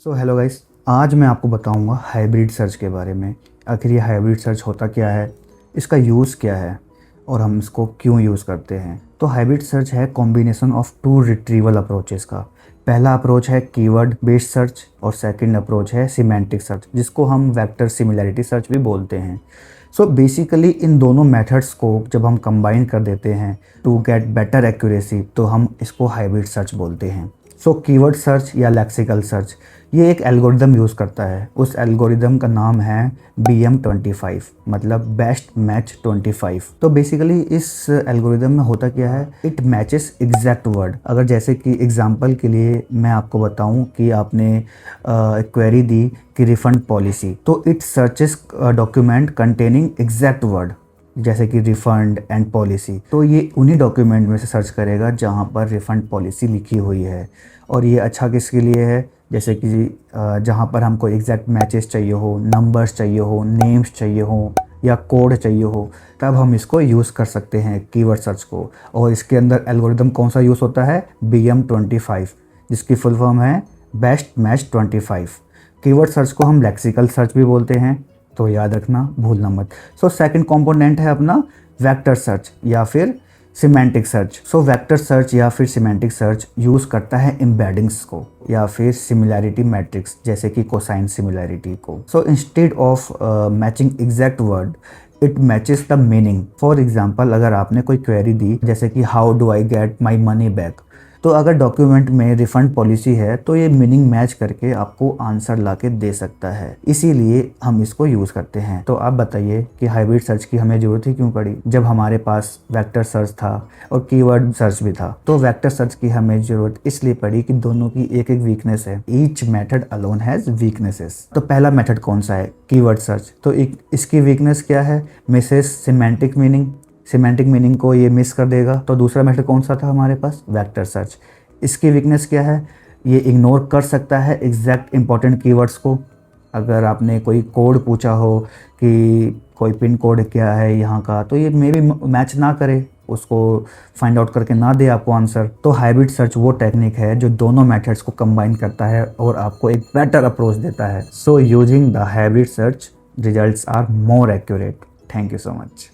So hello guys, आज मैं आपको बताऊंगा हाइब्रिड सर्च के बारे में। आखिर ये हाइब्रिड सर्च होता क्या है, इसका यूज़ क्या है और हम इसको क्यों यूज़ करते हैं। तो हाइब्रिड सर्च है combination of two retrieval approaches का। पहला अप्रोच है कीवर्ड बेस्ड सर्च और सेकंड अप्रोच है सिमेंटिक सर्च, जिसको हम वेक्टर सिमिलैरिटी सर्च भी बोलते हैं। सो बेसिकली इन दोनों मेथड्स को जब हम कंबाइन कर देते हैं टू गेट बेटर एक्यूरेसी, तो हम इसको हाइब्रिड सर्च बोलते हैं। सो कीवर्ड सर्च या लेक्सिकल सर्च ये एक एल्गोरिदम यूज़ करता है। उस एल्गोरिदम का नाम है BM25, मतलब बेस्ट मैच 25। तो बेसिकली इस एल्गोरिदम में होता क्या है, इट मैचेस एग्जैक्ट वर्ड। अगर जैसे कि एग्जांपल के लिए मैं आपको बताऊं कि आपने क्वेरी दी कि रिफंड पॉलिसी, तो it searches document containing exact word जैसे कि रिफ़ंड एंड पॉलिसी। तो ये उन्हीं डॉक्यूमेंट में से सर्च करेगा जहाँ पर रिफ़ंड पॉलिसी लिखी हुई है। और ये अच्छा किसके लिए है, जैसे कि जहाँ पर हमको एग्जैक्ट मैचेस चाहिए हो, नंबर्स चाहिए हो, नेम्स चाहिए हो या कोड चाहिए हो, तब हम इसको यूज़ कर सकते हैं कीवर्ड सर्च को। और इसके अंदर एल्गोरिदम कौन सा यूज़ होता है, BM25, जिसकी फुल फॉर्म है बेस्ट मैच 25। कीवर्ड सर्च को हम लेक्सिकल सर्च भी बोलते हैं, तो याद रखना, भूलना मत। सो सेकंड कंपोनेंट है अपना वेक्टर सर्च या फिर semantic search. So vector search या फिर सिमेंटिक सर्च यूज़ करता है एम्बेडिंग्स को या फिर सिमिलैरिटी मैट्रिक्स जैसे कि कोसाइन सिमिलैरिटी को। So instead of matching exact word, it matches the meaning. For example, अगर आपने कोई क्वेरी दी जैसे कि how do I get my money back, तो अगर डॉक्यूमेंट में रिफंड पॉलिसी है तो ये मीनिंग मैच करके आपको आंसर ला के दे सकता है, इसीलिए हम इसको यूज़ करते हैं। तो आप बताइए कि हाइब्रिड सर्च की हमें ज़रूरत ही क्यों पड़ी, जब हमारे पास वेक्टर सर्च था और कीवर्ड सर्च भी था। तो वेक्टर सर्च की हमें ज़रूरत इसलिए पड़ी कि दोनों की एक एक वीकनेस है। Each method alone has weaknesses. तो पहला मेथड कौन सा है, कीवर्ड सर्च। तो इसकी वीकनेस क्या है, Mrs semantic meaning. Semantic meaning को ये मिस कर देगा। तो दूसरा मेथड कौन सा था हमारे पास, वेक्टर सर्च। इसकी वीकनेस क्या है, ये इग्नोर कर सकता है एग्जैक्ट इंपॉर्टेंट कीवर्ड्स को। अगर आपने कोई कोड पूछा हो कि कोई पिन कोड क्या है यहाँ का, तो ये मे बी मैच ना करे, उसको फाइंड आउट करके ना दे आपको आंसर। तो हाइब्रिड सर्च वो टेक्निक है जो दोनों मेथड्स को कंबाइन करता है और आपको एक बेटर अप्रोच देता है। So using the hybrid search, results are more accurate. Thank you so much.